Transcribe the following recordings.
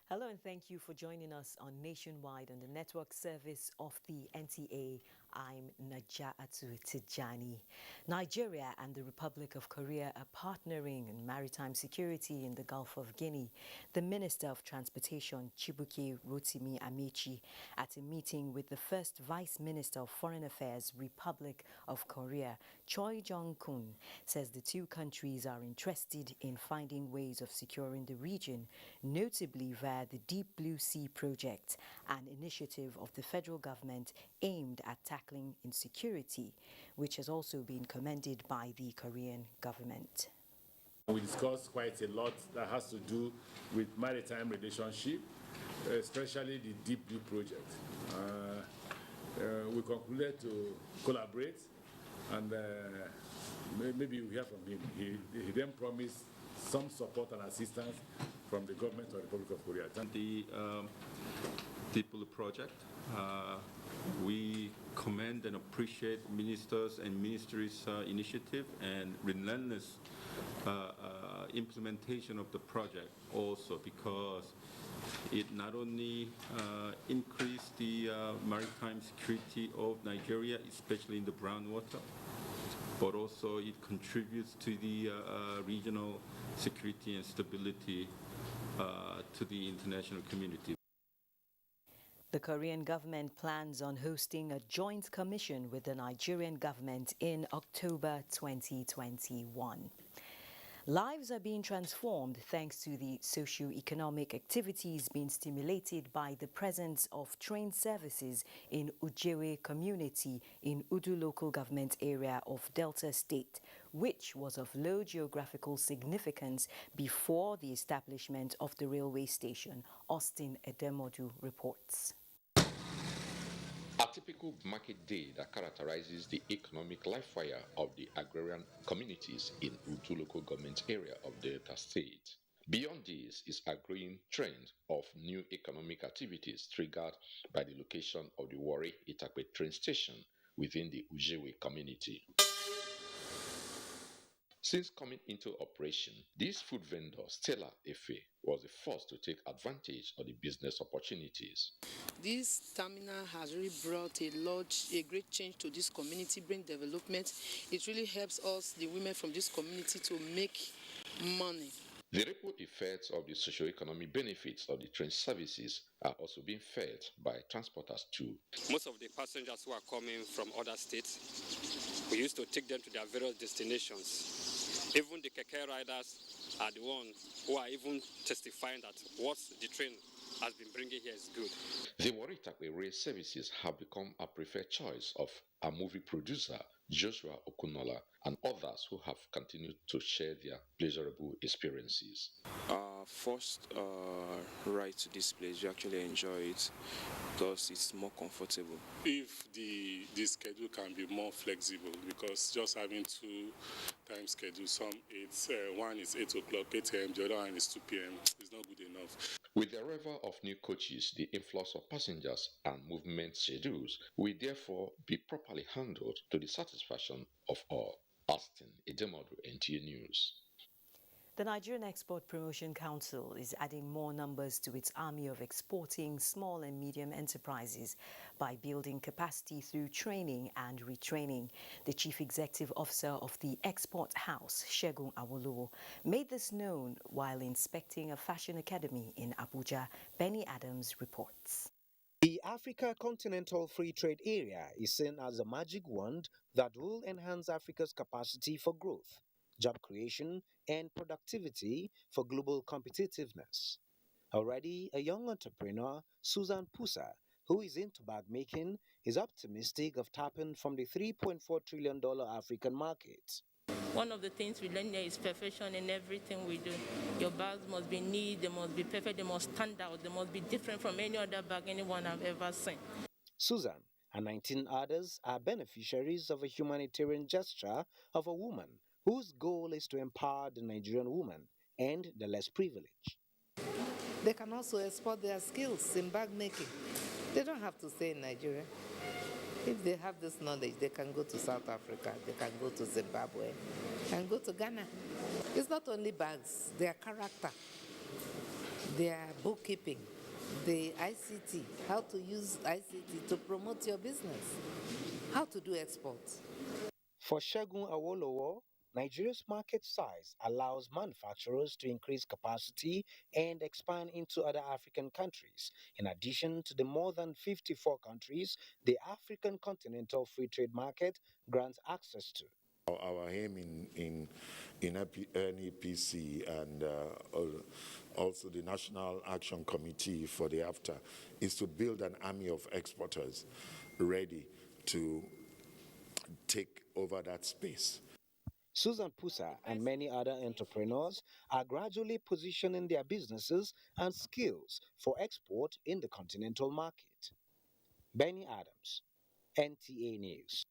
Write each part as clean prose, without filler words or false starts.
Hello and thank you for joining us on Nationwide on the network service of the NTA. I'm Naja'atu Tijani. Nigeria and the Republic of Korea are partnering in maritime security in the Gulf of Guinea. The Minister of Transportation, Chibuke Rotimi Amechi, at a meeting with the first Vice Minister of Foreign Affairs, Republic of Korea, Choi Jong-kun, says the two countries are interested in finding ways of securing the region, notably via the Deep Blue Sea project, an initiative of the federal government aimed at tackling insecurity, which has also been commended by the Korean government. We discussed quite a lot that has to do with maritime relationship, especially the Deep Blue project. We concluded to collaborate, and maybe we hear from him. He then promised some support and assistance from the government of the Republic of Korea. The Deep Blue project, we commend and appreciate ministers and ministries' initiative and relentless implementation of the project also, because it not only increased the maritime security of Nigeria, especially in the brown water, but also it contributes to the regional security and stability to the international community. The Korean government plans on hosting a joint commission with the Nigerian government in October 2021. Lives are being transformed thanks to the socio-economic activities being stimulated by the presence of train services in Ujewe community in Udu local government area of Delta State, which was of low geographical significance before the establishment of the railway station. Austin Edemodu reports. A typical market day that characterizes the economic life wire of the agrarian communities in Udu local government area of Delta State. Beyond this is a growing trend of new economic activities triggered by the location of the Warri Itakpe train station within the Ujewe community. Since coming into operation, this food vendor, Stella Efe, was the first to take advantage of the business opportunities. This terminal has really brought a great change to this community, bring development. It really helps us, the women from this community, to make money. The ripple effects of the socio-economic benefits of the train services are also being felt by transporters too. Most of the passengers who are coming from other states, we used to take them to their various destinations. Even the keke riders are the ones who are even testifying that what the train has been bringing here is good. The Warri Itakpe rail services have become a preferred choice of a movie producer, Joshua Okunola, and others who have continued to share their pleasurable experiences. First ride to this place, we actually enjoy it because it's more comfortable. If the schedule can be more flexible, because just having two time schedules, one is 8 o'clock, 8 a.m., the other one is 2 p.m., is not good enough. With the arrival of new coaches, the influx of passengers and movement schedules will therefore be properly handled to the satisfaction of all. Austin Edemodu, NTA News. The Nigerian Export Promotion Council is adding more numbers to its army of exporting small and medium enterprises by building capacity through training and retraining. The Chief Executive Officer of the Export House, Segun Awolowo, made this known while inspecting a fashion academy in Abuja. Benny Adams reports. The Africa Continental Free Trade Area is seen as a magic wand that will enhance Africa's capacity for growth, job creation, and productivity for global competitiveness. Already a young entrepreneur, Susan Pusa, who is into bag making, is optimistic of tapping from the $3.4 trillion African market. One of the things we learn here is perfection in everything we do. Your bags must be neat, they must be perfect, they must stand out, they must be different from any other bag anyone I've ever seen. Susan and 19 others are beneficiaries of a humanitarian gesture of a woman whose goal is to empower the Nigerian woman and the less privileged. They can also export their skills in bag making. They don't have to stay in Nigeria. If they have this knowledge, they can go to South Africa, they can go to Zimbabwe, they can go to Ghana. It's not only bags, their character, their bookkeeping, the ICT, how to use ICT to promote your business, how to do exports. For Segun Awolowo, Nigeria's market size allows manufacturers to increase capacity and expand into other African countries. In addition to the more than 54 countries the African Continental Free Trade Market grants access to. Our aim in NEPC and also the National Action Committee for the AFTA is to build an army of exporters ready to take over that space. Susan Pusa and many other entrepreneurs are gradually positioning their businesses and skills for export in the continental market. Benny Adams, NTA News.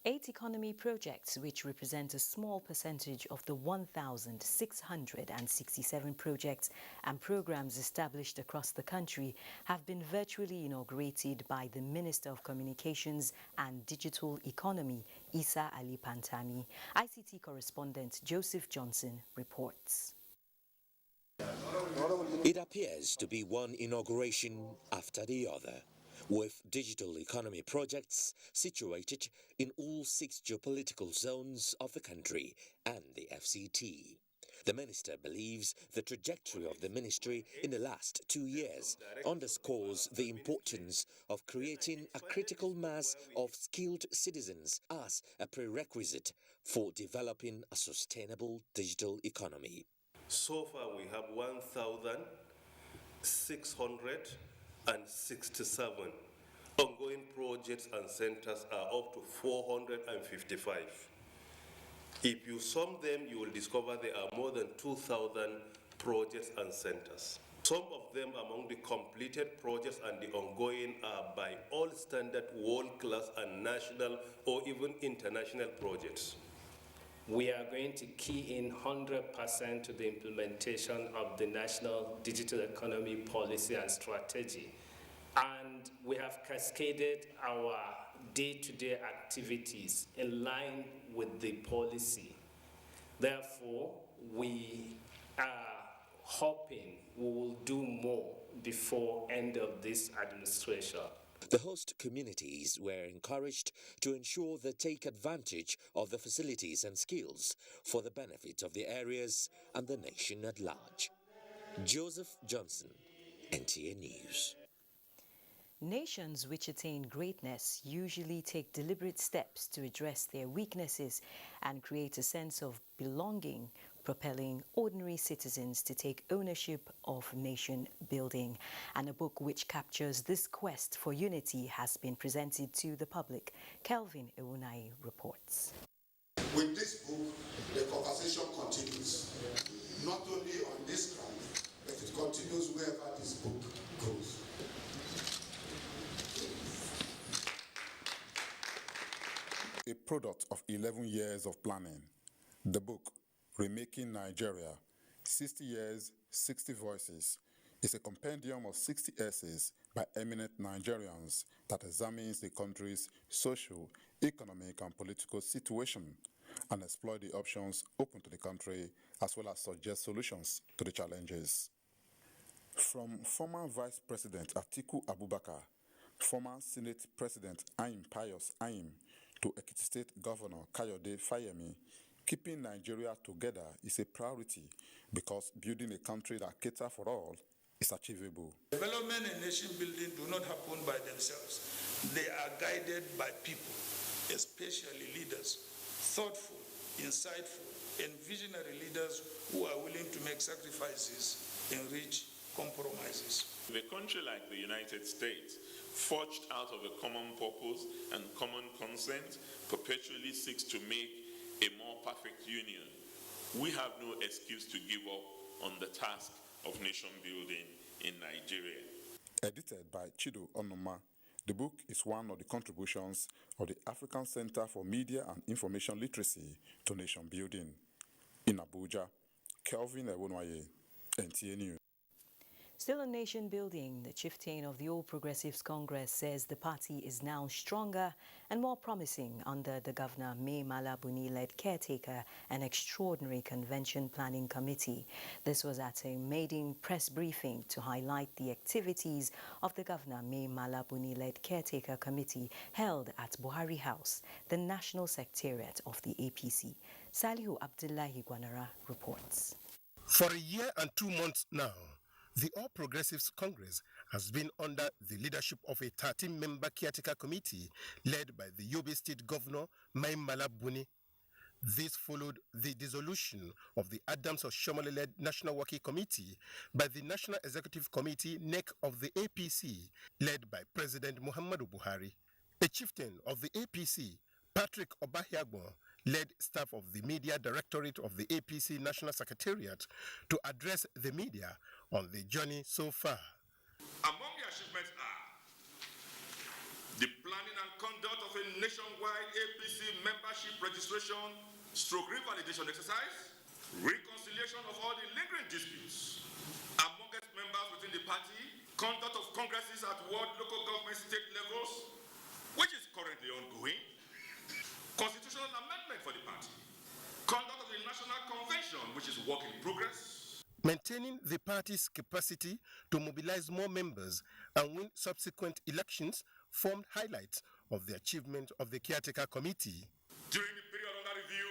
8 economy projects, which represent a small percentage of the 1,667 projects and programs established across the country, have been virtually inaugurated by the Minister of Communications and Digital Economy, Isa Ali Pantami. ICT correspondent Joseph Johnson reports. It appears to be one inauguration after the other, with digital economy projects situated in all 6 geopolitical zones of the country and the FCT. The minister believes the trajectory of the ministry in the last 2 years underscores the importance of creating a critical mass of skilled citizens as a prerequisite for developing a sustainable digital economy. So far, we have 1,667 ongoing projects and centers are up to 455. If you sum them, you will discover there are more than 2,000 projects and centers. Some of them among the completed projects and the ongoing are by all standard world-class and national or even international projects. We are going to key in 100% to the implementation of the National Digital Economy Policy and Strategy. And we have cascaded our day-to-day activities in line with the policy. Therefore, we are hoping we will do more before end of this administration. The host communities were encouraged to ensure they take advantage of the facilities and skills for the benefit of the areas and the nation at large. Joseph Johnson, NTA News. Nations which attain greatness usually take deliberate steps to address their weaknesses and create a sense of belonging, propelling ordinary citizens to take ownership of nation building. And a book which captures this quest for unity has been presented to the public. Kelvin Ewunai reports. With this book, the conversation continues, not only on this ground, but it continues wherever this book goes. A product of 11 years of planning, the book, Remaking Nigeria, 60 Years, 60 Voices, is a compendium of 60 essays by eminent Nigerians that examines the country's social, economic, and political situation and explore the options open to the country as well as suggest solutions to the challenges. From former Vice President Atiku Abubakar, former Senate President Aim Pius Aim, to Ekiti State Governor Kayode Fayemi, keeping Nigeria together is a priority because building a country that caters for all is achievable. Development and nation building do not happen by themselves. They are guided by people, especially leaders, thoughtful, insightful, and visionary leaders who are willing to make sacrifices and reach compromises. A country like the United States, forged out of a common purpose and common consent, perpetually seeks to make a more perfect union. We have no excuse to give up on the task of nation building in Nigeria. Edited by Chido Onuma, the book is one of the contributions of the African Center for Media and Information Literacy to nation building. In Abuja, Kelvin Ewunwaye, NTA News. Still on nation building, the chieftain of the All Progressives Congress says the party is now stronger and more promising under the Governor Mai Mala Buni-led caretaker and extraordinary convention planning committee. This was at a maiden press briefing to highlight the activities of the Governor Mai Mala Buni-led caretaker committee held at Buhari House, the national secretariat of the APC. Salihu Abdullahi Gwanara reports. For a year and 2 months now, the All Progressives Congress has been under the leadership of a 13-member caretaker committee led by the Yobe State Governor Mai Mala Buni. This followed the dissolution of the Adams Oshomole-led National Working Committee by the National Executive Committee NEC of the APC, led by President Muhammadu Buhari. A chieftain of the APC, Patrick Obahiagbon, led staff of the Media Directorate of the APC National Secretariat to address the media on the journey so far. Among the achievements are the planning and conduct of a nationwide APC membership registration / revalidation exercise, reconciliation of all the lingering disputes amongst members within the party, conduct of congresses at ward, local government, state levels, which is currently ongoing, constitutional amendment for the party, conduct of the national convention, which is work in progress. Maintaining the party's capacity to mobilize more members and win subsequent elections formed highlights of the achievement of the caretaker committee. During the period under review,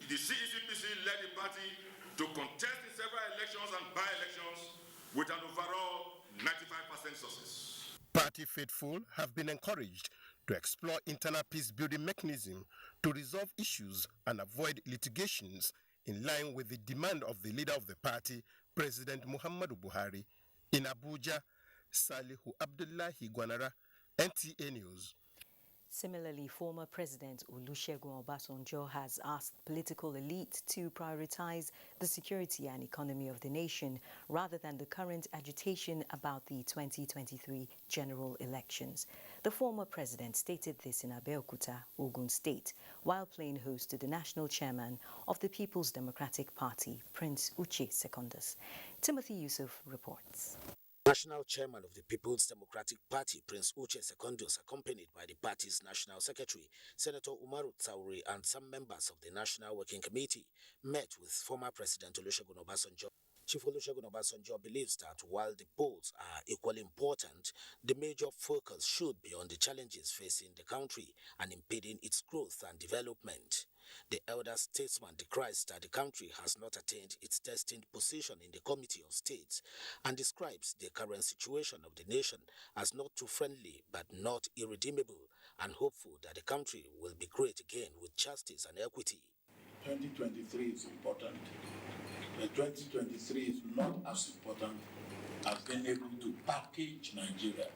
the CECPC led the party to contest in several elections and by-elections with an overall 95% success. Party faithful have been encouraged to explore internal peace-building mechanisms to resolve issues and avoid litigations in line with the demand of the leader of the party, President Muhammadu Buhari. In Abuja, Salihu Abdullahi Gwanara, NTA News. Similarly, former President Olusegun Obasanjo has asked political elite to prioritize the security and economy of the nation rather than the current agitation about the 2023 general elections. The former president stated this in Abeokuta, Ogun State, while playing host to the national chairman of the People's Democratic Party, Prince Uche Secondus. Timothy Yusuf reports. National Chairman of the People's Democratic Party, Prince Uche Secondus, accompanied by the party's National Secretary, Senator Umaru Tsauri, and some members of the National Working Committee, met with former President Olusegun Obasanjo. Chief Olusegun Obasanjo believes that while the polls are equally important, the major focus should be on the challenges facing the country and impeding its growth and development. The elder statesman decries that the country has not attained its destined position in the Committee of States and describes the current situation of the nation as not too friendly but not irredeemable, and hopeful that the country will be great again with justice and equity. 2023 is important. The 2023 is not as important as being able to package Nigeria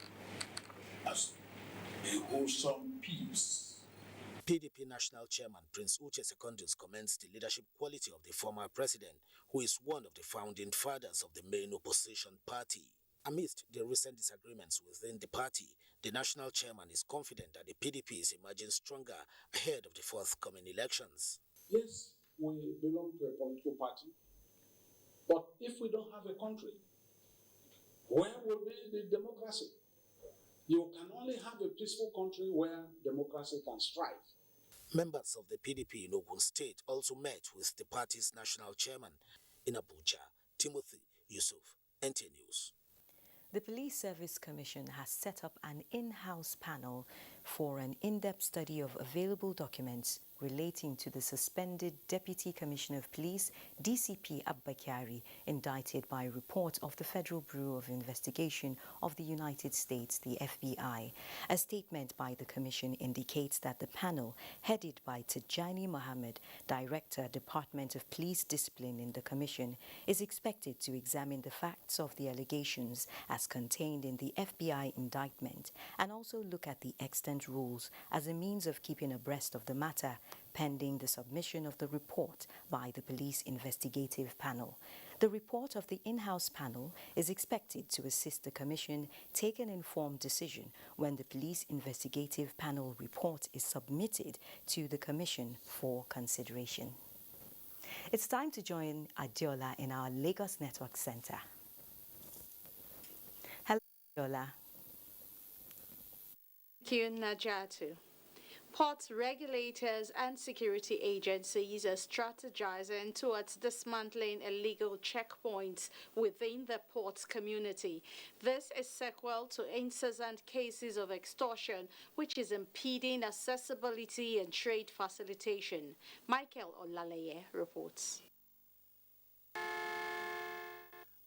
as a wholesome peace. PDP National Chairman Prince Uche Secondus commends the leadership quality of the former president, who is one of the founding fathers of the main opposition party. Amidst the recent disagreements within the party, the national chairman is confident that the PDP is emerging stronger ahead of the forthcoming elections. Yes, we belong to a political party, but if we don't have a country, where will be the democracy? You can only have a peaceful country where democracy can strive. Members of the PDP in Ogun State also met with the party's national chairman in Abuja. Timothy Yusuf, NTA News. The Police Service Commission has set up an in-house panel for an in-depth study of available documents relating to the suspended Deputy Commissioner of Police, DCP Abba Kyari, indicted by a report of the Federal Bureau of Investigation of the United States, the FBI. A statement by the Commission indicates that the panel, headed by Tijani Mohammed, Director, Department of Police Discipline in the Commission, is expected to examine the facts of the allegations as contained in the FBI indictment and also look at the extant rules as a means of keeping abreast of the matter, pending the submission of the report by the Police Investigative Panel. The report of the in-house panel is expected to assist the Commission take an informed decision when the Police Investigative Panel report is submitted to the Commission for consideration. It's time to join Adiola in our Lagos Network Center. Yola. Thank you, Najatu. Port regulators and security agencies are strategizing towards dismantling illegal checkpoints within the port community. This is sequel to incessant cases of extortion, which is impeding accessibility and trade facilitation. Michael Olaleye reports.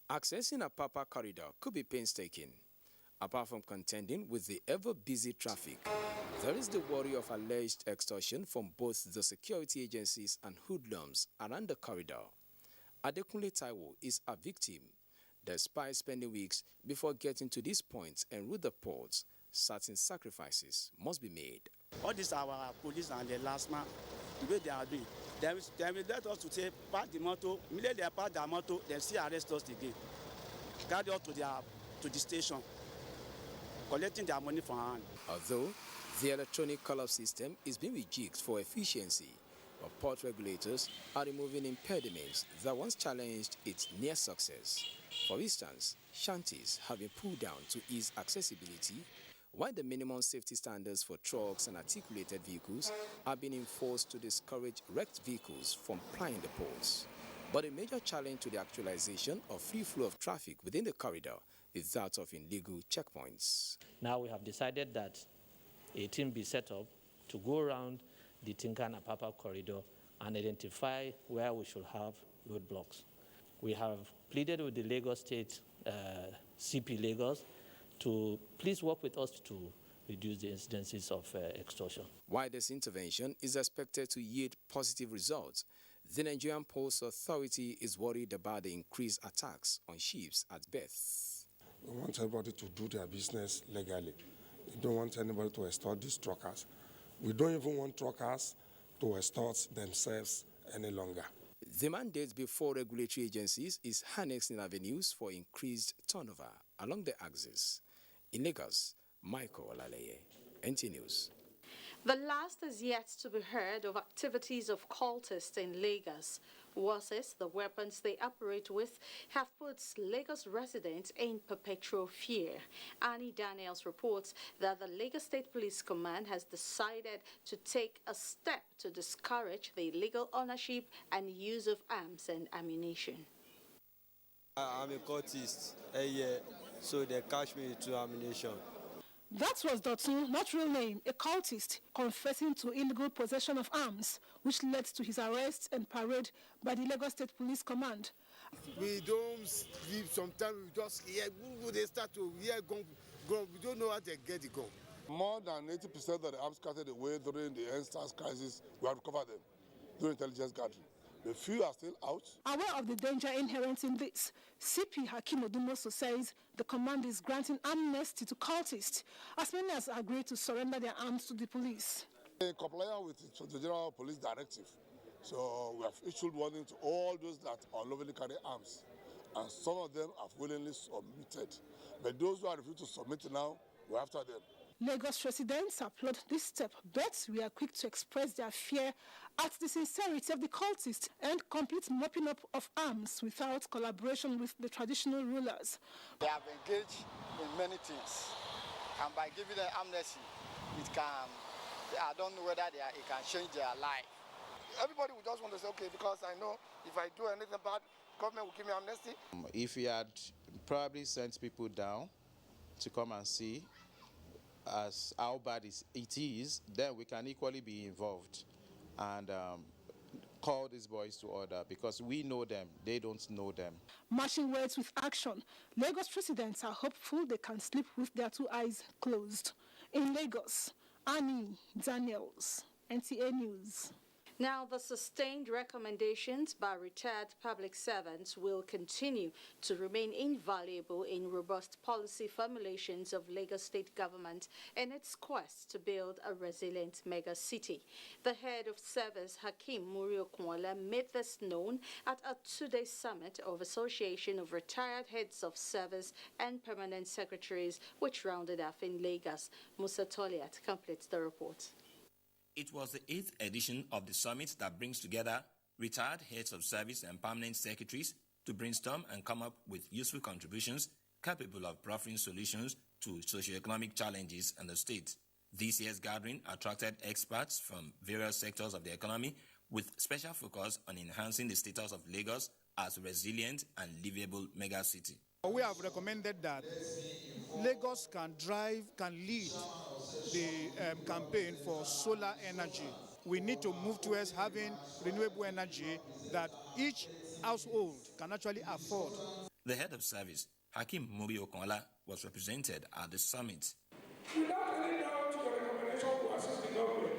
Accessing Apapa corridor could be painstaking. Apart from contending with the ever-busy traffic, there is the worry of alleged extortion from both the security agencies and hoodlums around the corridor. Adekunle Taiwo is a victim. Despite spending weeks before getting to this point en route the ports, certain sacrifices must be made. All this our police and the last man, the way they are doing, they will let us to say, park the motor, immediately they park their motor, they still arrest us again. Carry us to the station, collecting their money from our hand. Although the electronic call-up system is being rejigged for efficiency, but port regulators are removing impediments that once challenged its near success. For instance, shanties have been pulled down to ease accessibility, while the minimum safety standards for trucks and articulated vehicles are being enforced to discourage wrecked vehicles from plying the ports. But a major challenge to the actualization of free flow of traffic within the corridor is that of illegal checkpoints. Now we have decided that a team be set up to go around the Tinkan-Apapa corridor and identify where we should have roadblocks. We have pleaded with the Lagos State CP Lagos to please work with us to reduce the incidences of extortion. While this intervention is expected to yield positive results, the Nigerian Ports Authority is worried about the increased attacks on ships at berths. We want everybody to do their business legally. We don't want anybody to extort these truckers. We don't even want truckers to extort themselves any longer. The mandate before regulatory agencies is harnessing avenues for increased turnover along the axis. In Lagos, Michael Olaleye, NTA News. The last is yet to be heard of activities of cultists in Lagos. Versus the weapons they operate with have put Lagos residents in perpetual fear. Annie Daniels reports that the Lagos State Police Command has decided to take a step to discourage the illegal ownership and use of arms and ammunition. I'm a cultist, so they catch me to ammunition. That was Dotun, not real name, a cultist, confessing to illegal possession of arms, which led to his arrest and parade by the Lagos State Police Command. We don't sleep, sometimes we just hear, they start to hear gun, we don't know how they get the gun. More than 80% of the arms scattered away during the EndSARS crisis, we have recovered them during intelligence gathering. The few are still out. Aware of the danger inherent in this, CP Hakim Odumoso says the command is granting amnesty to cultists, as many as agree to surrender their arms to the police. In compliance with the General Police Directive, so we have issued warning to all those that unlawfully carry arms, and some of them have willingly submitted. But those who are refused to submit now, we're after them. Lagos residents applaud this step, but we are quick to express their fear at the sincerity of the cultists and complete mopping up of arms without collaboration with the traditional rulers. They have engaged in many things, and by giving them amnesty, it can, I don't know whether it can change their life. Everybody will just want to say, okay, because I know if I do anything bad, government will give me amnesty. If he had probably sent people down to come and see as how bad it is, then we can equally be involved and call these boys to order, because we know them, they don't know them. Matching words with action, Lagos residents are hopeful they can sleep with their two eyes closed. In Lagos, Annie Daniels, NTA News. Now, the sustained recommendations by retired public servants will continue to remain invaluable in robust policy formulations of Lagos State government in its quest to build a resilient mega city. The head of service, Hakim Muri-Okunwola, made this known at a two-day summit of Association of Retired Heads of Service and Permanent Secretaries, which rounded off in Lagos. Musa Toliat completes the report. It was the 8th edition of the summit that brings together retired heads of service and permanent secretaries to brainstorm and come up with useful contributions capable of proffering solutions to socio-economic challenges in the state. This year's gathering attracted experts from various sectors of the economy with special focus on enhancing the status of Lagos as a resilient and livable megacity. We have recommended that Lagos can lead the campaign for solar energy. We need to move towards having renewable energy that each household can actually afford. The head of service, Hakim Mobi Okonla, was represented at the summit. Without any doubt, your recommendation to assist the government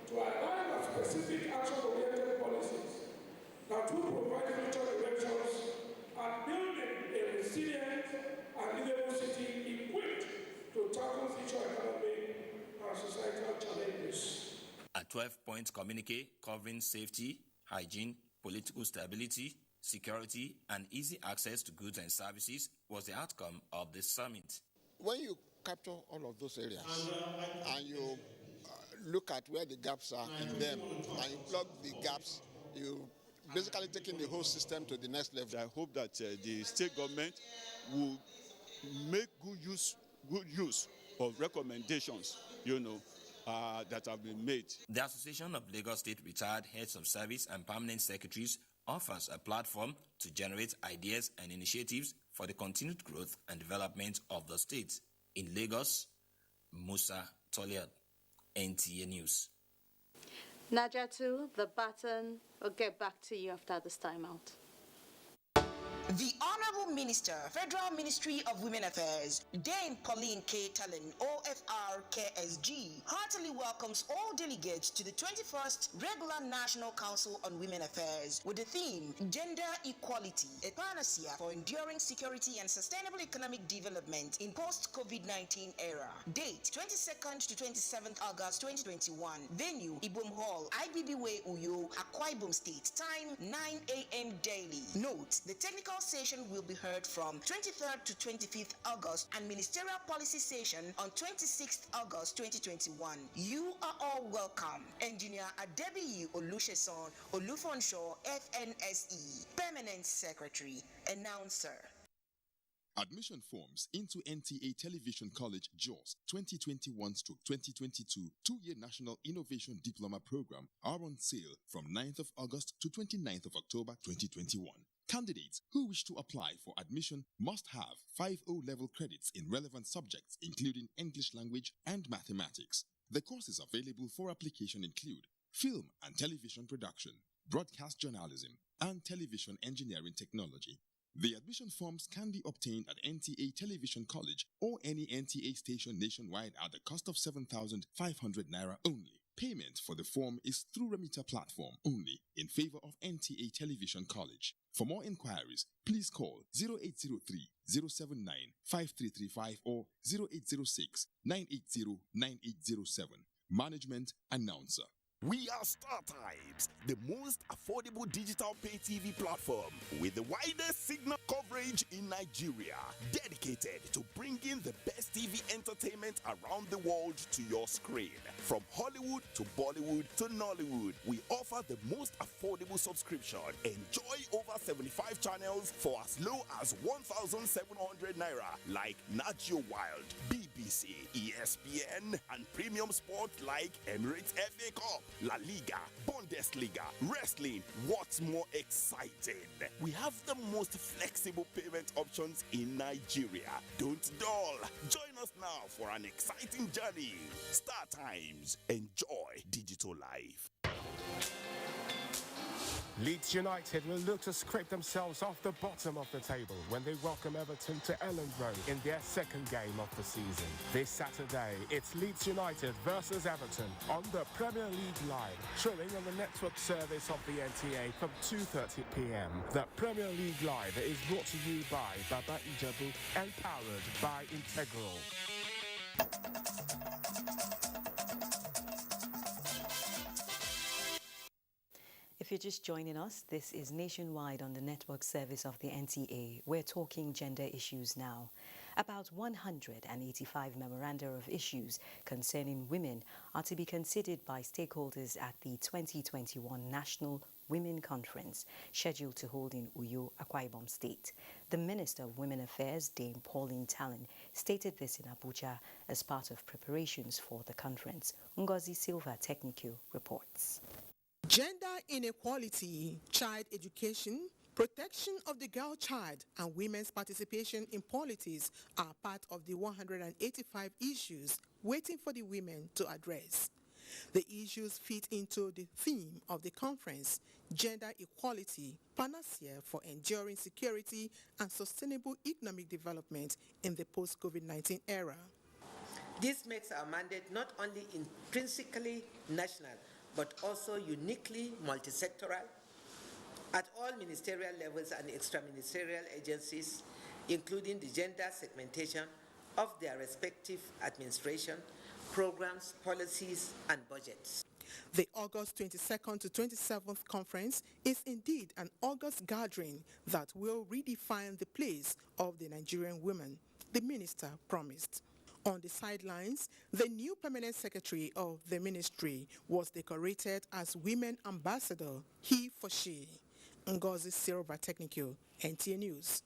to arrive at specific action-oriented policies that will provide future directions and building a resilient and livable city equipped to tackle future economic and societal challenges. A 12-point communique covering safety, hygiene, political stability, security, and easy access to goods and services was the outcome of this summit. When you capture all of those areas and you look at where the gaps are in them and you plug the gaps, you basically taking the whole system to the next level. I hope that the state government will make good use of recommendations, that have been made. The Association of Lagos State Retired Heads of Service and Permanent Secretaries offers a platform to generate ideas and initiatives for the continued growth and development of the state. In Lagos, Musa Toliad, NTA News. Najatu, the baton will get back to you after this timeout. The Honorable Minister, Federal Ministry of Women Affairs, Dame Pauline K. Talon, OFR KSG, heartily welcomes all delegates to the 21st Regular National Council on Women Affairs with the theme, Gender Equality, a panacea for enduring security and sustainable economic development in post-COVID-19 era. Date, 22nd to 27th August 2021. Venue, Ibom Hall, IBB Way, Uyo, Akwa Ibom State. Time, 9 a.m. daily. Note, the technical session will be heard from 23rd to 25th August and ministerial policy session on 26th August 2021. You are all welcome. Engineer Adebiyi Olusesan Olufonshaw, FNSE, Permanent Secretary, Announcer. Admission forms into NTA Television College JOS 2021-2022 two-year National Innovation Diploma Program are on sale from 9th of August to 29th of October 2021. Candidates who wish to apply for admission must have 5O level credits in relevant subjects including English language and mathematics. The courses available for application include film and television production, broadcast journalism, and television engineering technology. The admission forms can be obtained at NTA Television College or any NTA station nationwide at the cost of 7,500 naira only. Payment for the form is through remitter platform only in favor of NTA Television College. For more inquiries, please call 0803-079-5335 or 0806-980-9807. Management Announcer. We are StarTimes, the most affordable digital pay TV platform with the widest signal coverage in Nigeria, dedicated to bringing the best TV entertainment around the world to your screen. From Hollywood to Bollywood to Nollywood, we offer the most affordable subscription. Enjoy over 75 channels for as low as 1,700 naira, like Nat Geo Wild, BBC, ESPN, and premium sport like Emirates FA Cup, La Liga, Bundesliga, wrestling. What's more exciting? We have the most flexible payment options in Nigeria. Don't dull. Join us now for an exciting journey. StarTimes. Enjoy digital life. Leeds United will look to scrape themselves off the bottom of the table when they welcome Everton to Elland Road in their second game of the season. This Saturday, it's Leeds United versus Everton on the Premier League Live, showing on the network service of the NTA from 2:30 p.m. The Premier League Live is brought to you by Baba Ijebu and powered by Integral. If you're just joining us, this is Nationwide on the network service of the NTA. We're talking gender issues now. About 185 memoranda of issues concerning women are to be considered by stakeholders at the 2021 National Women Conference, scheduled to hold in Uyo, Akwa Ibom State. The Minister of Women Affairs, Dame Pauline Talon, stated this in Abuja as part of preparations for the conference. Ngozi Silva Technical reports. Gender inequality, child education, protection of the girl child and women's participation in politics are part of the 185 issues waiting for the women to address. The issues fit into the theme of the conference, Gender Equality, Panacea for Enduring Security and Sustainable Economic Development in the post-COVID-19 era. This makes our mandate not only intrinsically national, but also uniquely multisectoral at all ministerial levels and extra-ministerial agencies, including the gender segmentation of their respective administration, programs, policies, and budgets. The August 22nd to 27th conference is indeed an August gathering that will redefine the place of the Nigerian women, the minister promised. On the sidelines, the new permanent secretary of the ministry was decorated as Women Ambassador, he for she. Ngozi Silva Technical, NTA News.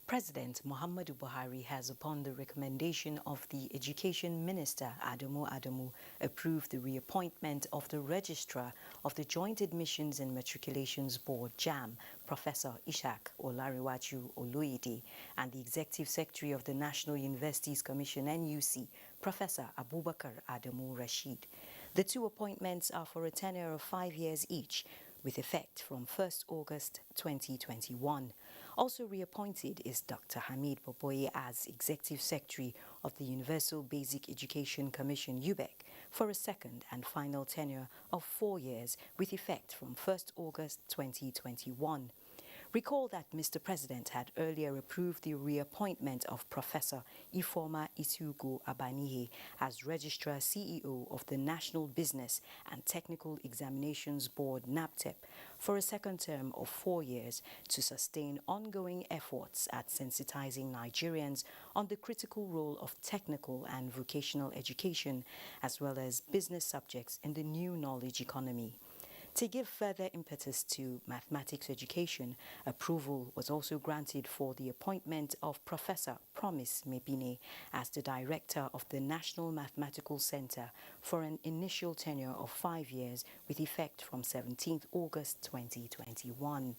President Muhammadu Buhari has, upon the recommendation of the Education Minister Adamu, approved the reappointment of the Registrar of the Joint Admissions and Matriculations Board, JAM, Professor Ishak Olariwaju Oloyede, and the Executive Secretary of the National Universities Commission, NUC, Professor Abubakar Adamu Rashid. The two appointments are for a tenure of 5 years each, with effect from 1st August 2021. Also reappointed is Dr. Hamid Boboye as Executive Secretary of the Universal Basic Education Commission, UBEC, for a second and final tenure of 4 years with effect from 1st August 2021. Recall that Mr. President had earlier approved the reappointment of Professor Ifeoma Isugu Abanihe as Registrar CEO of the National Business and Technical Examinations Board, NABTEP, for a second term of 4 years to sustain ongoing efforts at sensitizing Nigerians on the critical role of technical and vocational education, as well as business subjects in the new knowledge economy. To give further impetus to mathematics education, approval was also granted for the appointment of Professor Promise Mebine as the Director of the National Mathematical Center for an initial tenure of 5 years with effect from 17th August 2021.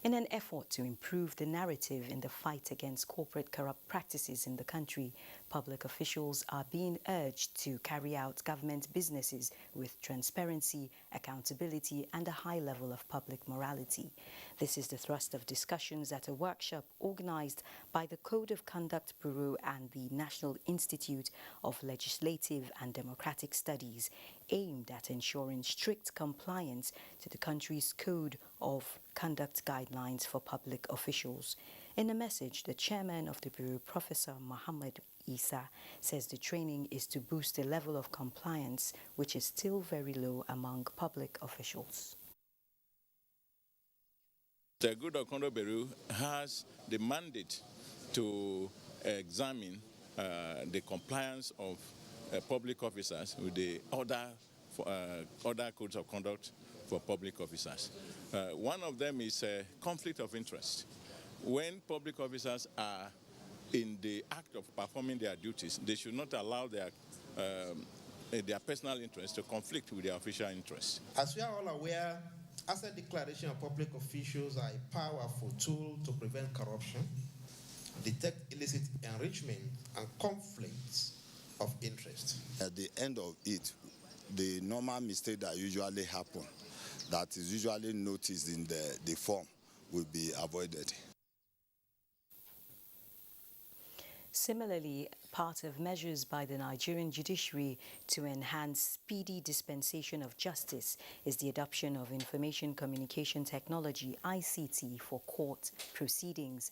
In an effort to improve the narrative in the fight against corporate corrupt practices in the country, public officials are being urged to carry out government businesses with transparency, accountability, and a high level of public morality. This is the thrust of discussions at a workshop organized by the Code of Conduct Bureau and the National Institute of Legislative and Democratic Studies, aimed at ensuring strict compliance to the country's Code of Conduct Guidelines for public officials. In a message, the chairman of the Bureau, Professor Muhammad Isa, says the training is to boost the level of compliance, which is still very low among public officials. The Code of Conduct Bureau has the mandate to examine the compliance of public officers with the other codes of conduct for public officers. One of them is conflict of interest. When public officers are in the act of performing their duties, they should not allow their personal interest to conflict with their official interests. As we are all aware, asset declaration of public officials are a powerful tool to prevent corruption, detect illicit enrichment, and conflicts of interest. At the end of it, the normal mistake that usually happen, that is usually noticed in the form, will be avoided. Similarly, part of measures by the Nigerian judiciary to enhance speedy dispensation of justice is the adoption of information communication technology, ICT, for court proceedings.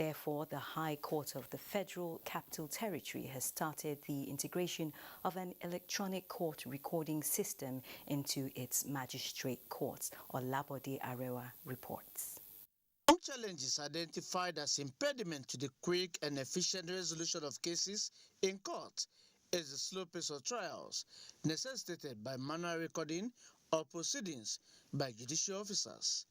Therefore, the High Court of the Federal Capital Territory has started the integration of an electronic court recording system into its magistrate courts, Olabode Arewa reports. Some challenges identified as impediment to the quick and efficient resolution of cases in court is the slow pace of trials necessitated by manual recording of proceedings by judicial officers.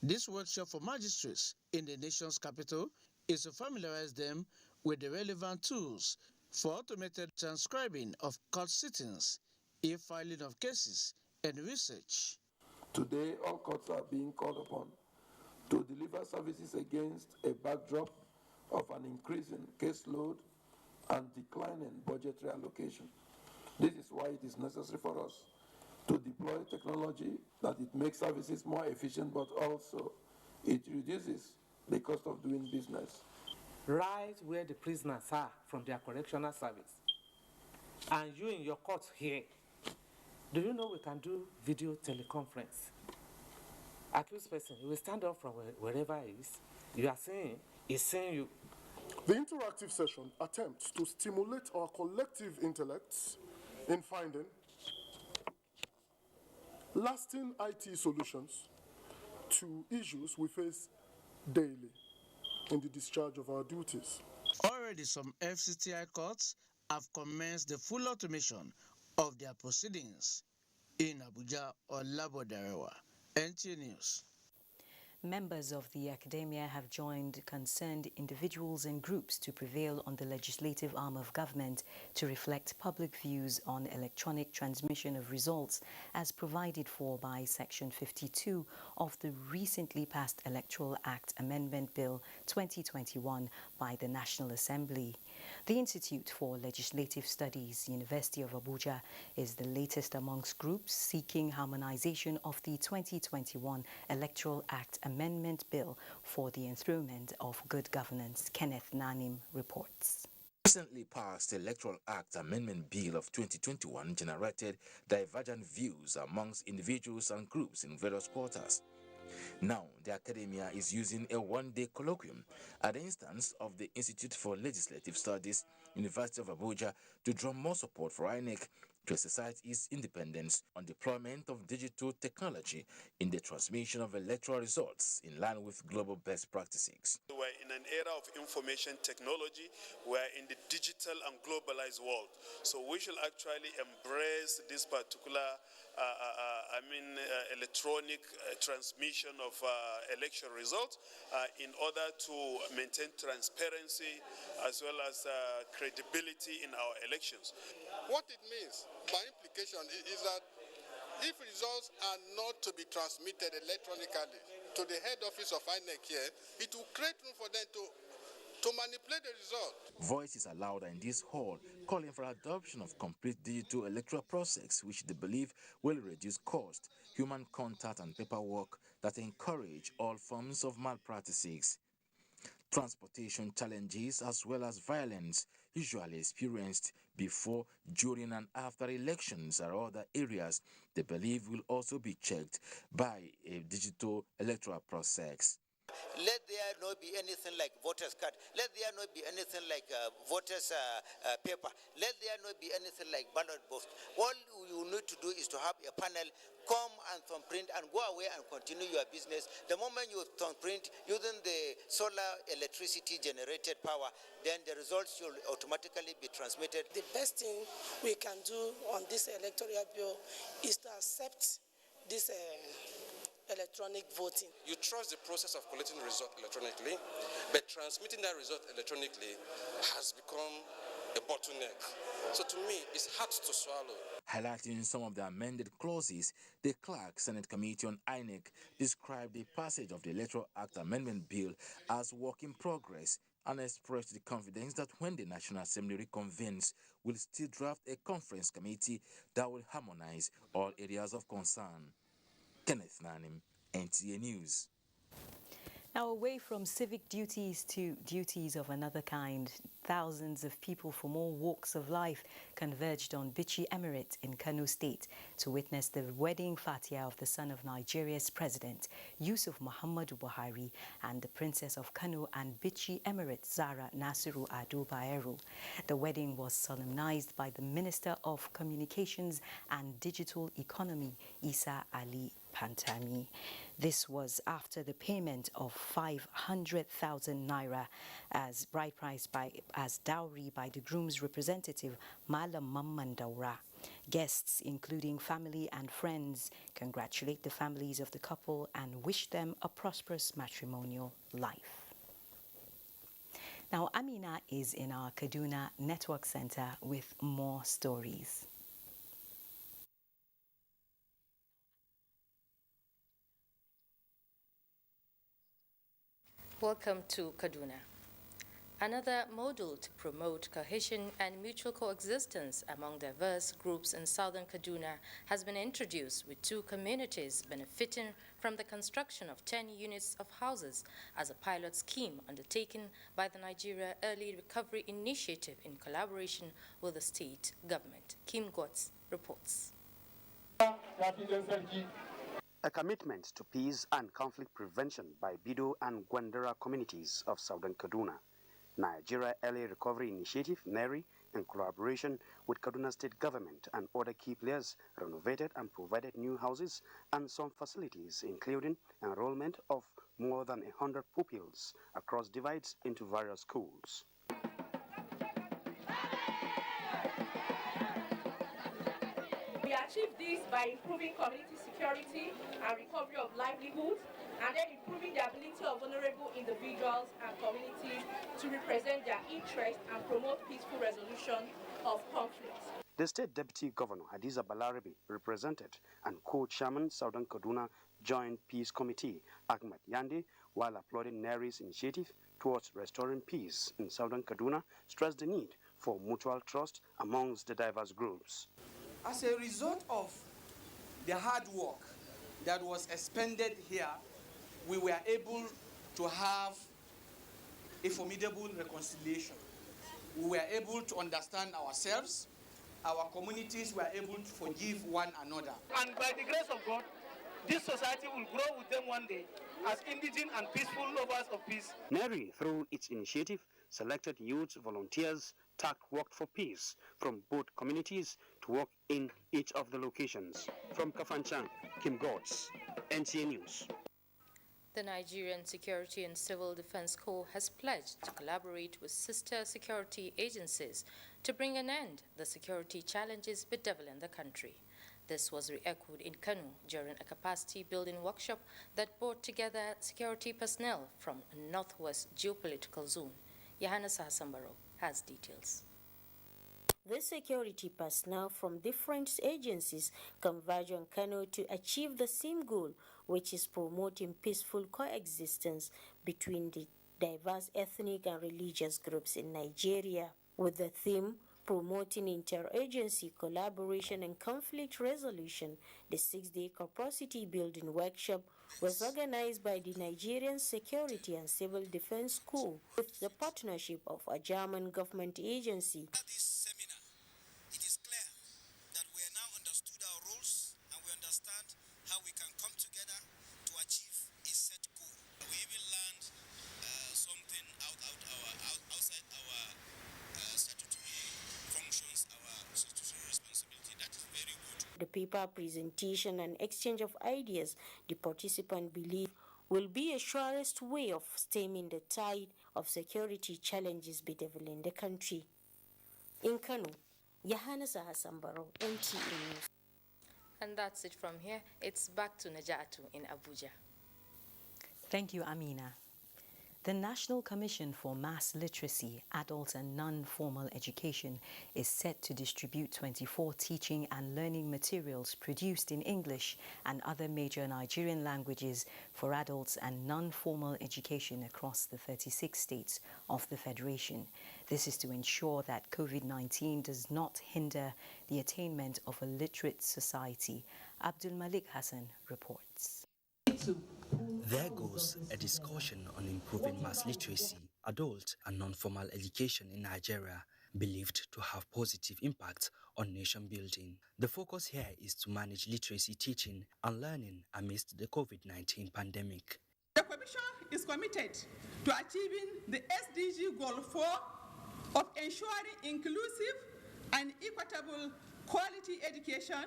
This workshop for magistrates in the nation's capital is to familiarize them with the relevant tools for automated transcribing of court sittings, e-filing of cases, and research. Today, all courts are being called upon to deliver services against a backdrop of an increasing caseload and declining budgetary allocation. This is why it is necessary for us to deploy technology that it makes services more efficient, but also it reduces the cost of doing business. Right where the prisoners are from their correctional service, and you in your court here, do you know we can do video teleconference? Accused person, he will stand up from wherever he is. You are saying, he's saying you. The interactive session attempts to stimulate our collective intellects in finding lasting IT solutions to issues we face daily in the discharge of our duties. Already some FCTI courts have commenced the full automation of their proceedings. In Abuja, Olabode Arewa, NTA News. Members of the academia have joined concerned individuals and groups to prevail on the legislative arm of government to reflect public views on electronic transmission of results as provided for by Section 52 of the recently passed Electoral Act Amendment Bill 2021 by the National Assembly. The Institute for Legislative Studies, University of Abuja, is the latest amongst groups seeking harmonization of the 2021 Electoral Act Amendment Bill for the enthronement of good governance. Kenneth Nanim reports. Recently passed Electoral Act Amendment Bill of 2021 generated divergent views amongst individuals and groups in various quarters. Now, the academia is using a one-day colloquium at the instance of the Institute for Legislative Studies, University of Abuja, to draw more support for INEC to exercise its independence on deployment of digital technology in the transmission of electoral results in line with global best practices. We're in an era of information technology. We're in the digital and globalized world. So we should actually embrace this particular electronic transmission of election results in order to maintain transparency as well as credibility in our elections. What it means by implication is that if results are not to be transmitted electronically to the head office of INEC here, it will create room for them to manipulate the result. Voices are louder in this hall calling for adoption of complete digital electoral process, which they believe will reduce cost, human contact and paperwork that encourage all forms of malpractices. Transportation challenges as well as violence usually experienced before, during and after elections are other areas they believe will also be checked by a digital electoral process. Let there not be anything like voters' card. Let there not be anything like voters' paper. Let there not be anything like ballot box. All you need to do is to have a panel, come and thumbprint and go away and continue your business. The moment you thumbprint using the solar electricity generated power, then the results will automatically be transmitted. The best thing we can do on this electoral bill is to accept this electronic voting. You trust the process of collecting the result electronically, but transmitting that result electronically has become a bottleneck. So to me, it's hard to swallow. Highlighting some of the amended clauses, the Clerk Senate Committee on INEC described the passage of the Electoral Act Amendment Bill as work in progress and expressed the confidence that when the National Assembly reconvenes, will still draft a conference committee that will harmonize all areas of concern. Kenneth Nanim, NTA News. Now, away from civic duties to duties of another kind, thousands of people from all walks of life converged on Bichi Emirate in Kano State to witness the wedding fatia of the son of Nigeria's president, Yusuf Muhammadu Buhari, and the Princess of Kano and Bichi Emirate, Zara Nasiru Ado Bayero. The wedding was solemnized by the Minister of Communications and Digital Economy, Isa Ali Pantami. This was after the payment of 500,000 naira as bride price as dowry by the groom's representative, Malam Mamman Daura. Guests, including family and friends, congratulate the families of the couple and wish them a prosperous matrimonial life. Now, Amina is in our Kaduna Network Center with more stories. Welcome to Kaduna. Another model to promote cohesion and mutual coexistence among diverse groups in southern Kaduna has been introduced, with 2 communities benefiting from the construction of 10 units of houses as a pilot scheme undertaken by the Nigeria Early Recovery Initiative in collaboration with the state government. Kim Gotts reports. A commitment to peace and conflict prevention by Bido and Gwandera communities of southern Kaduna. Nigeria Early Recovery Initiative, NERI, in collaboration with Kaduna State Government and other key players, renovated and provided new houses and some facilities, including enrollment of more than 100 pupils across divides into various schools. We achieved this by improving community security and recovery of livelihoods, and then improving the ability of vulnerable individuals and communities to represent their interests and promote peaceful resolution of conflicts. The State Deputy Governor Hadiza Balarabe represented and co-chairman Southern Kaduna Joint Peace Committee Ahmad Yande, while applauding NERI's initiative towards restoring peace in Southern Kaduna, stressed the need for mutual trust amongst the diverse groups. As a result of the hard work that was expended here, we were able to have a formidable reconciliation. We were able to understand ourselves. Our communities were able to forgive one another. And by the grace of God, this society will grow with them one day as indigent and peaceful lovers of peace. NERI, through its initiative, selected youth volunteers tasked work for peace from both communities to work in each of the locations. From Kafanchan, Kim Gotts, NTA News. The Nigerian Security and Civil Defense Corps has pledged to collaborate with sister security agencies to bring an end to the security challenges bedeviling the country. This was re-echoed in Kano during a capacity building workshop that brought together security personnel from a northwest geopolitical zone. Yohana Sahasambaro has details. The security personnel from different agencies converge on Kano to achieve the same goal, which is promoting peaceful coexistence between the diverse ethnic and religious groups in Nigeria, with the theme promoting interagency collaboration and conflict resolution. The 6-day capacity building workshop was organized by the Nigerian Security and Civil Defense Corps with the partnership of a German government agency. How we can come together to achieve a set goal. We even learned something outside our statutory functions, our statutory responsibility. That is very good. The paper presentation and exchange of ideas, the participants believe, will be a surest way of stemming the tide of security challenges bedeviling the country. In Kano, Yohana Sahasambaro, NTA News. And that's it from here. It's back to Najatu in Abuja. Thank you, Amina. The National Commission for Mass Literacy, Adult and Non-Formal Education is set to distribute 24 teaching and learning materials produced in English and other major Nigerian languages for adults and non-formal education across the 36 states of the Federation. This is to ensure that COVID-19 does not hinder the attainment of a literate society. Abdul Malik Hassan reports. There goes a discussion on improving mass literacy, adult and non-formal education in Nigeria, believed to have positive impact on nation building. The focus here is to manage literacy teaching and learning amidst the COVID-19 pandemic. The Commission is committed to achieving the SDG Goal 4 of ensuring inclusive and equitable quality education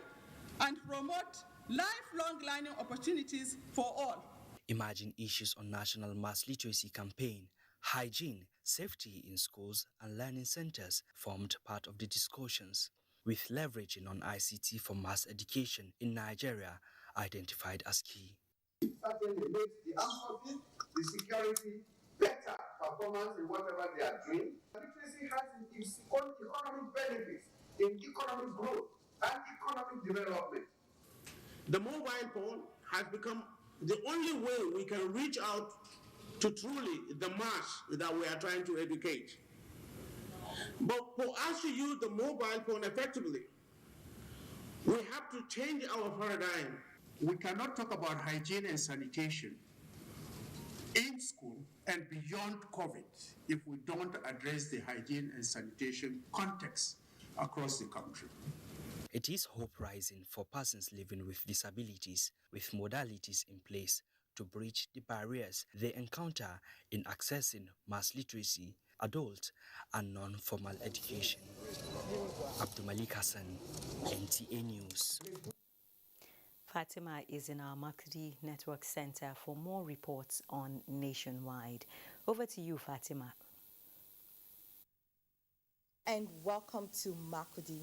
and promote lifelong learning opportunities for all. Emerging issues on National Mass Literacy Campaign, hygiene, safety in schools and learning centers formed part of the discussions, with leveraging on ICT for mass education in Nigeria identified as key. It certainly makes the armed forces, the security, better performance in whatever they are doing. Literacy has its own economic benefits in economic growth and economic development. The mobile phone has become the only way we can reach out to truly the mass that we are trying to educate. But for us to use the mobile phone effectively, we have to change our paradigm. We cannot talk about hygiene and sanitation in school and beyond COVID if we don't address the hygiene and sanitation context across the country. It is hope rising for persons living with disabilities, with modalities in place to bridge the barriers they encounter in accessing mass literacy, adult and non-formal education. Abdulmalik Hassan, NTA News. Fatima is in our Makudi Network Center for more reports on Nationwide. Over to you, Fatima. And welcome to Makudi.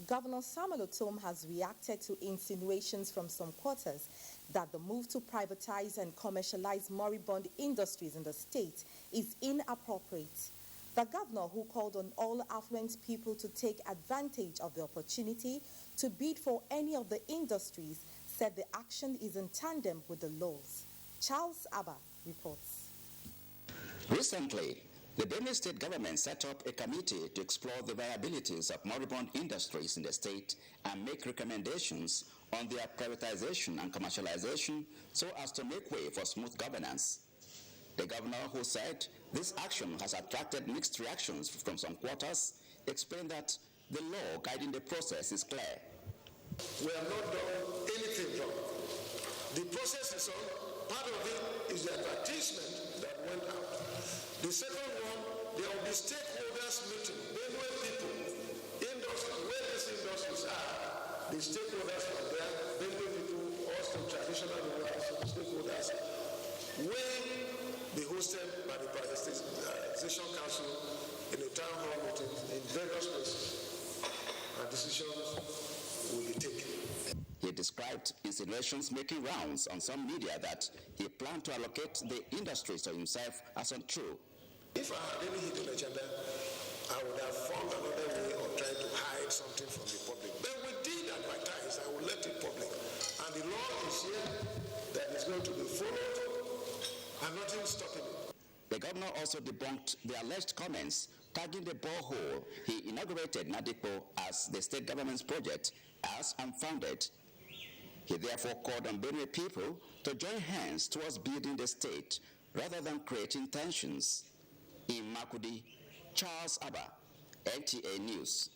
Governor Samuel Otom has reacted to insinuations from some quarters that the move to privatize and commercialize moribund industries in the state is inappropriate. The governor, who called on all affluent people to take advantage of the opportunity to bid for any of the industries, said the action is in tandem with the laws. Charles Abba reports. Recently, the Benue state government set up a committee to explore the viabilities of moribund industries in the state and make recommendations on their privatization and commercialization so as to make way for smooth governance. The governor, who said this action has attracted mixed reactions from some quarters, explained that the law guiding the process is clear. We have not done anything wrong. The process is on. Part of it is the advertisement that went out. The second one, there will be stakeholders meeting. Benue people, industries, where these industries are, the stakeholders are there. Benue people, also traditional stakeholders, will be hosted by the Privatization Council in a town hall meeting in various places, and decisions will be taken. He described insinuations making rounds on some media that he planned to allocate the industries to himself as untrue. If I had any hidden agenda, I would have found another way of trying to hide something from the public. But we did advertise, I will let it public. And the law is here that is going to be followed and nothing stopping it. The governor also debunked the alleged comments tagging the borehole he inaugurated Nadipo as the state government's project as unfounded. He therefore called on Benue people to join hands towards building the state rather than creating tensions. In Makudi, Charles Abba, NTA News.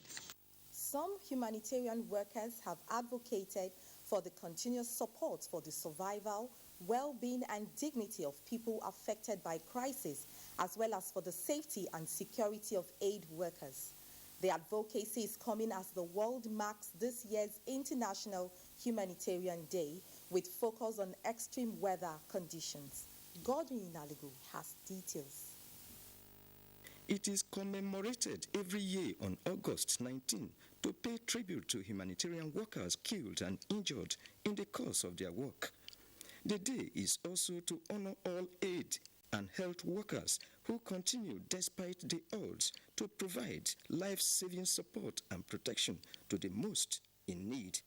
Some humanitarian workers have advocated for the continuous support for the survival, well-being and dignity of people affected by crisis, as well as for the safety and security of aid workers. The advocacy is coming as the world marks this year's International Humanitarian Day with focus on extreme weather conditions. Godwin Inaligo has details. It is commemorated every year on August 19 to pay tribute to humanitarian workers killed and injured in the course of their work. The day is also to honor all aid and health workers who continue despite the odds to provide life-saving support and protection to the most in need.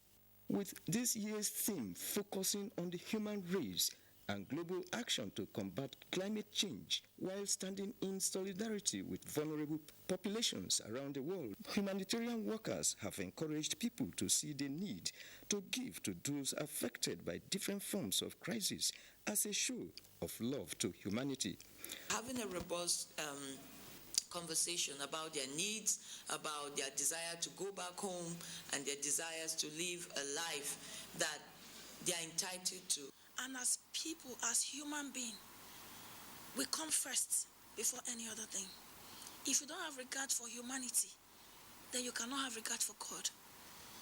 With this year's theme focusing on the human race and global action to combat climate change while standing in solidarity with vulnerable populations around the world, humanitarian workers have encouraged people to see the need to give to those affected by different forms of crisis as a show of love to humanity. Having a robust conversation about their needs, about their desire to go back home, and their desires to live a life that they are entitled to. And as people, as human beings, we come first before any other thing. If you don't have regard for humanity, then you cannot have regard for God.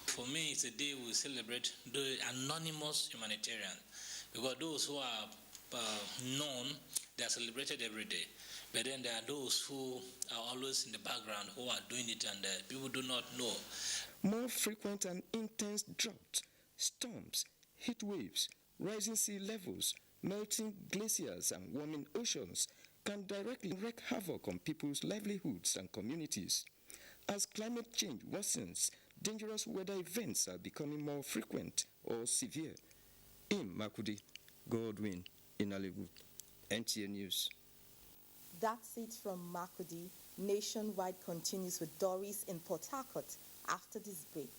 For me, it's a day we celebrate the anonymous humanitarian, because those who are known, they are celebrated every day. But then there are those who are always in the background who are doing it, and people do not know. More frequent and intense drought, storms, heat waves, rising sea levels, melting glaciers and warming oceans can directly wreak havoc on people's livelihoods and communities. As climate change worsens, dangerous weather events are becoming more frequent or severe. In Makudi, Godwin, Inalegu, NTA News. That's it from Makudi. Nationwide continues with Doris in Port Harcourt after this break.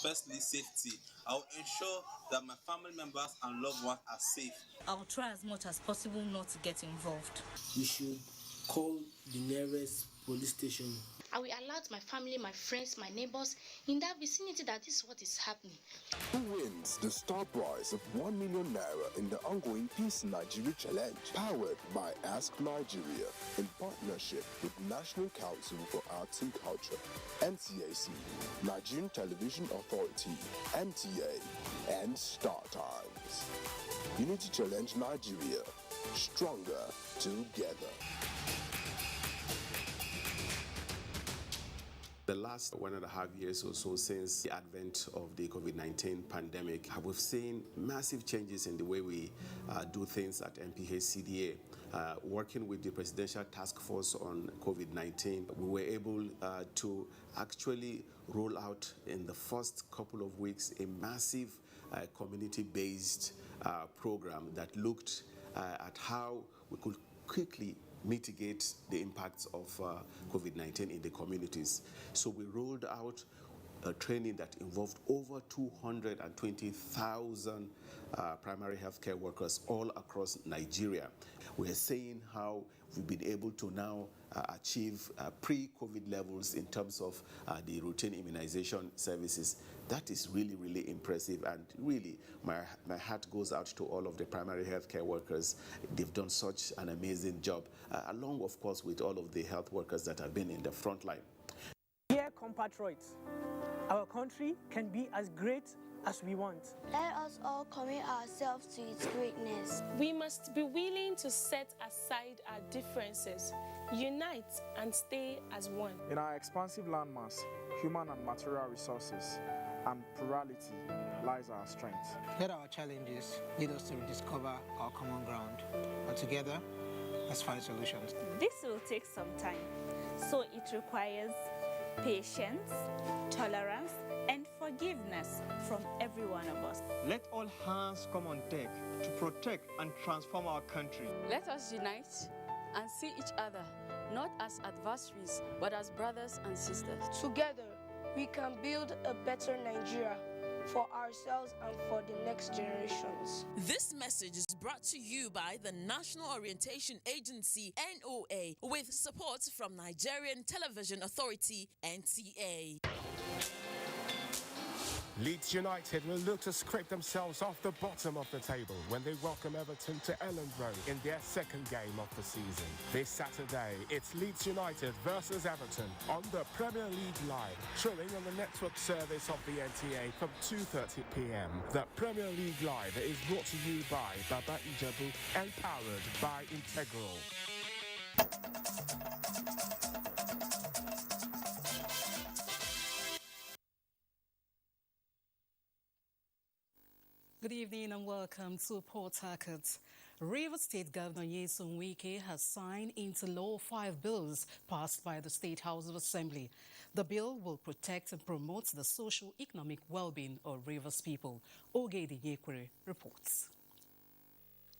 Firstly, safety. I will ensure that my family members and loved ones are safe. I'll try as much as possible not to get involved. We should call the nearest police station. I will alert my family, my friends, my neighbors in that vicinity that this is what is happening. Who wins the star prize of 1 million naira in the ongoing Peace Nigeria Challenge, powered by Ask Nigeria in partnership with National Council for Arts and Culture, NCAC, Nigerian Television Authority, NTA, and Star Times. Unity Challenge Nigeria, stronger together. The last 1.5 years or so since the advent of the COVID-19 pandemic, we've seen massive changes in the way we do things at NPH-CDA. Working with the Presidential Task Force on COVID-19, we were able to actually roll out in the first couple of weeks a massive community-based program that looked at how we could quickly mitigate the impacts of COVID-19 in the communities. So we rolled out a training that involved over 220,000 primary healthcare workers all across Nigeria. We are seeing how we've been able to now achieve pre-COVID levels in terms of the routine immunization services. That is really, really impressive, and really my heart goes out to all of the primary healthcare workers. They've done such an amazing job, along, of course, with all of the health workers that have been in the front line. Dear compatriots, our country can be as great as we want. Let us all commit ourselves to its greatness. We must be willing to set aside our differences, unite and stay as one. In our expansive landmass, human and material resources, and plurality lies our strength. Let our challenges lead us to rediscover our common ground, and together, let's find solutions. This will take some time, so it requires patience, tolerance, and forgiveness from every one of us. Let all hands come on deck to protect and transform our country. Let us unite and see each other not as adversaries, but as brothers and sisters. Together, we can build a better Nigeria for ourselves and for the next generations. This message is brought to you by the National Orientation Agency, NOA, with support from Nigerian Television Authority, NTA. Leeds United will look to scrape themselves off the bottom of the table when they welcome Everton to Elland Road in their second game of the season. This Saturday, it's Leeds United versus Everton on the Premier League Live, showing on the network service of the NTA from 2:30 p.m. The Premier League Live is brought to you by Baba Ijebu and powered by Integral. Good evening and welcome to Port Harcourt. Rivers State Governor Nyesom Wike has signed into law 5 bills passed by the State House of Assembly. The bill will protect and promote the socio-economic well-being of Rivers people. Ogedi Yekwere reports.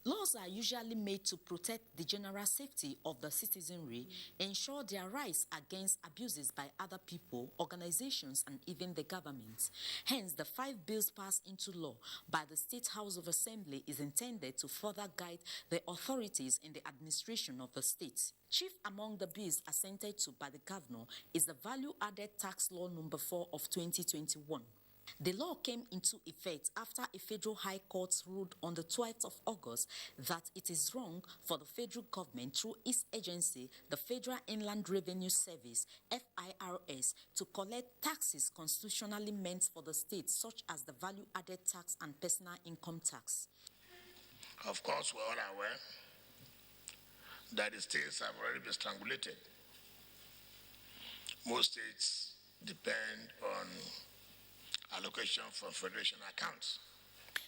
Laws are usually made to protect the general safety of the citizenry, ensure their rights against abuses by other people, organizations, and even the government. Hence, the 5 bills passed into law by the State House of Assembly is intended to further guide the authorities in the administration of the state. Chief among the bills assented to by the governor is the Value-Added Tax Law No. 4 of 2021. The law came into effect after a federal high court ruled on the 12th of August that it is wrong for the federal government through its agency, the Federal Inland Revenue Service, FIRS, to collect taxes constitutionally meant for the state, such as the value-added tax and personal income tax. Of course, we're all aware that the states have already been strangulated. Most states depend on allocation from federation accounts.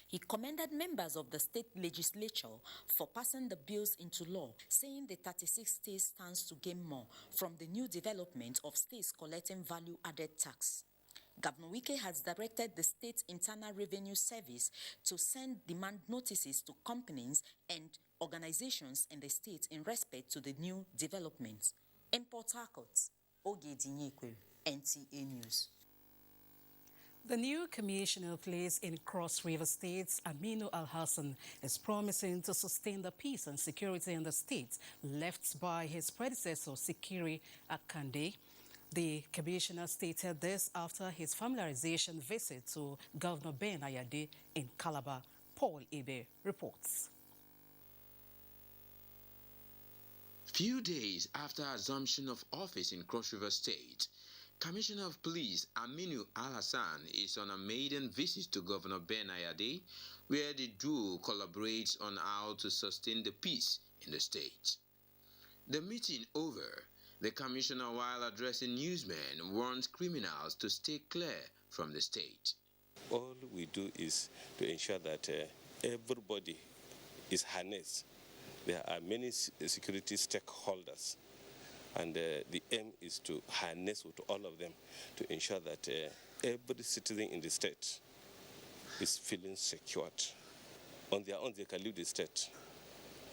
He commended members of the state legislature for passing the bills into law, saying the 36 states stands to gain more from the new development of states collecting value-added tax. Governor Wike has directed the State Internal Revenue Service to send demand notices to companies and organizations in the state in respect to the new developments. In Port Harcourt, Oge Dinyekwe, NTA News. The new commissioner placed in Cross River States, Aminu Al-Hassan, is promising to sustain the peace and security in the state left by his predecessor, Sikiri Akande. The commissioner stated this after his familiarization visit to Governor Ben Ayade in Calabar. Paul Ibe reports. Few days after assumption of office in Cross River State, Commissioner of Police Aminu Al-Hassan is on a maiden visit to Governor Ben Ayade, where the duo collaborates on how to sustain the peace in the state. The meeting over, the commissioner, while addressing newsmen, warns criminals to stay clear from the state. All we do is to ensure that everybody is harnessed. There are many security stakeholders, and the aim is to harness with all of them to ensure that every citizen in the state is feeling secured. On their own, they can leave the state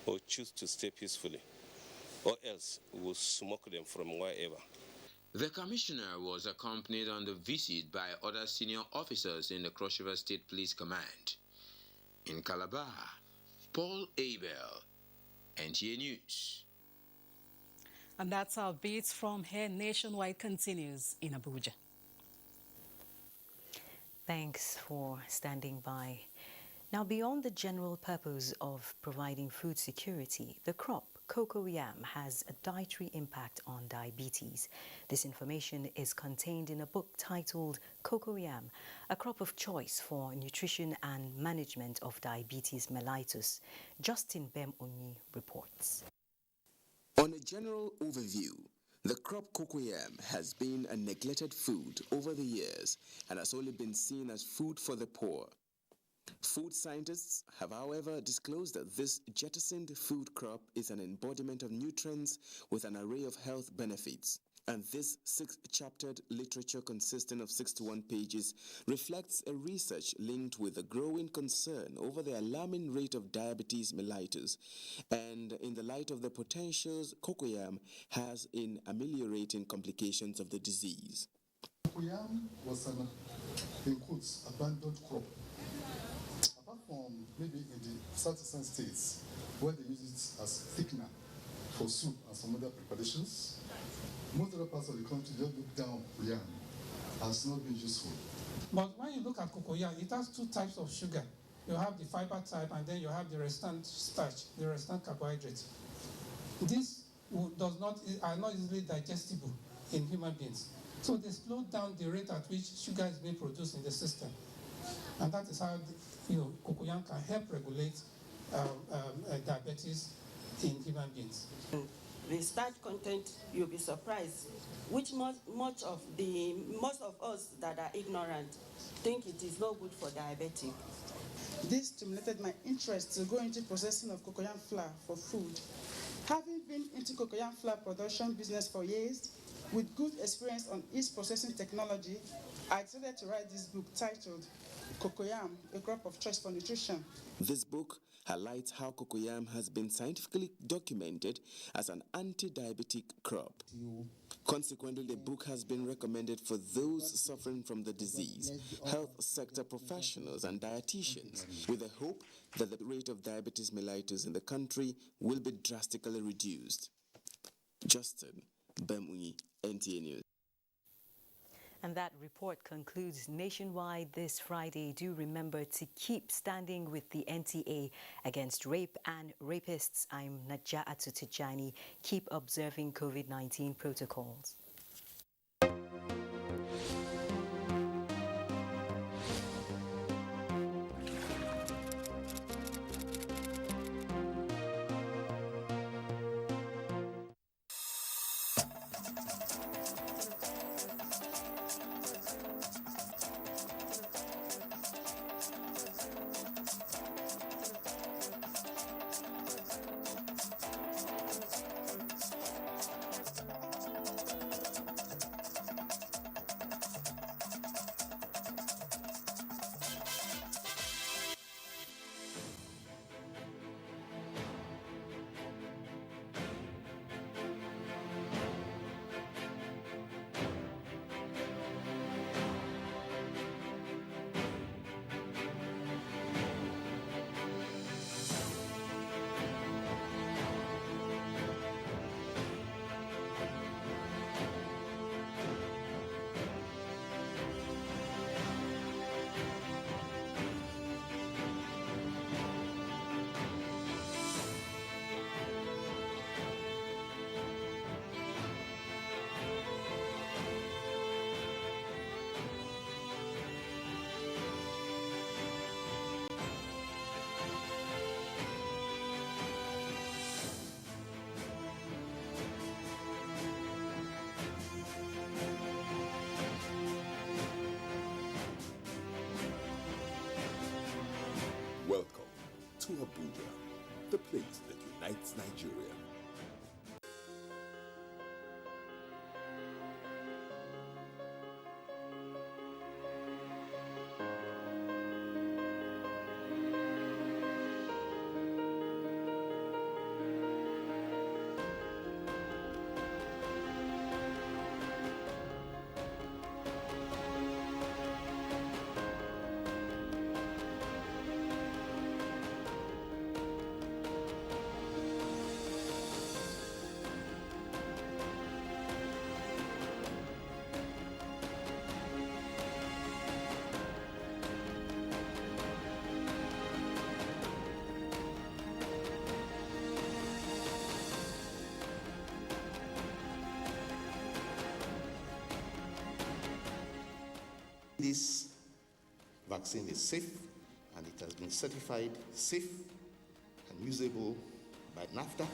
or choose to stay peacefully, or else we will smoke them from wherever. The commissioner was accompanied on the visit by other senior officers in the Cross River State Police Command. In Calabar, Paul Abel, NTA News. And that's our beats from here. Nationwide continues in Abuja. Thanks for standing by. Now, beyond the general purpose of providing food security, the crop cocoa yam has a dietary impact on diabetes. This information is contained in a book titled Cocoa Yam, a crop of choice for nutrition and management of diabetes mellitus. Justin Bem-Onyi reports. On a general overview, the crop cocoyam has been a neglected food over the years and has only been seen as food for the poor. Food scientists have, however, disclosed that this jettisoned food crop is an embodiment of nutrients with an array of health benefits. And this 6-chaptered literature consisting of 61 pages reflects a research linked with a growing concern over the alarming rate of diabetes mellitus and in the light of the potentials cocoyam has in ameliorating complications of the disease. Cocoyam was an, in quotes, abandoned crop. Apart from maybe in the southeastern states where they use it as thickener for soup and some other preparations, most other parts of the country just look down cocoyam as not being useful. But when you look at cocoyam, it has 2 types of sugar. You have the fiber type and then you have the restant starch, the restant carbohydrate. These are not easily digestible in human beings. So they slow down the rate at which sugar is being produced in the system. And that is how cocoyam can help regulate diabetes in human beings. The starch content, you'll be surprised, which most of us that are ignorant think it is not good for diabetic. This stimulated my interest to go into processing of cocoyam flour for food. Having been into cocoyam flour production business for years, with good experience on its processing technology, I decided to write this book titled Cocoyam, a crop of choice for nutrition. This book highlights how cocoyam has been scientifically documented as an anti-diabetic crop. Consequently, the book has been recommended for those suffering from the disease, health sector professionals and dietitians, with the hope that the rate of diabetes mellitus in the country will be drastically reduced. Justin Benue, NTA News. And that report concludes Nationwide this Friday. Do remember to keep standing with the NTA against rape and rapists. I'm Naja'atu Tijani. Keep observing COVID-19 protocols. Welcome to Abuja, the place that unites Nigeria. This vaccine is safe and it has been certified safe and usable by NAFTA.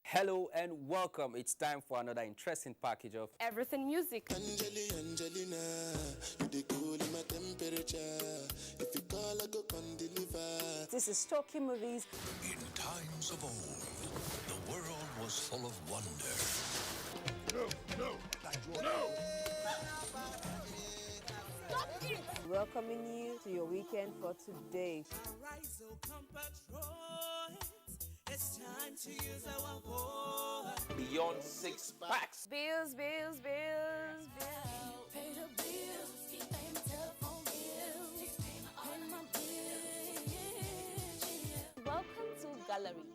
Hello and welcome. It's time for another interesting package of Everything Music. Angelina, you dey cool in my temperature. If you call, I go come deliver. This is Talkie Movies. In times of old, the world was full of wonder. No. Stop it! Welcoming you to your weekend for today. Arise, O compatriots. It's time to use our voice. Beyond Six Packs. Bills. Pay the bills. Keep paying my telephone bills. Pay my bills. Welcome to Gallery.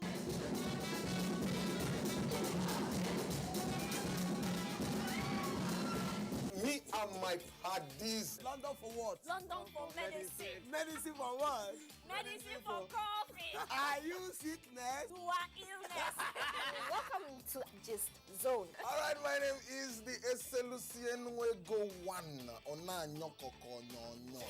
Me and my paddies. London for what? London for medicine. Medicine for what? Medicine for coffee. Are you sickness? To our illness. Welcome to Gist Zone. All right, my name is the Eselucien Wego One. Ona nyokoko nyonyo.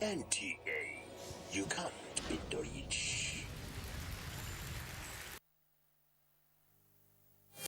NTA. You can't beat the reach.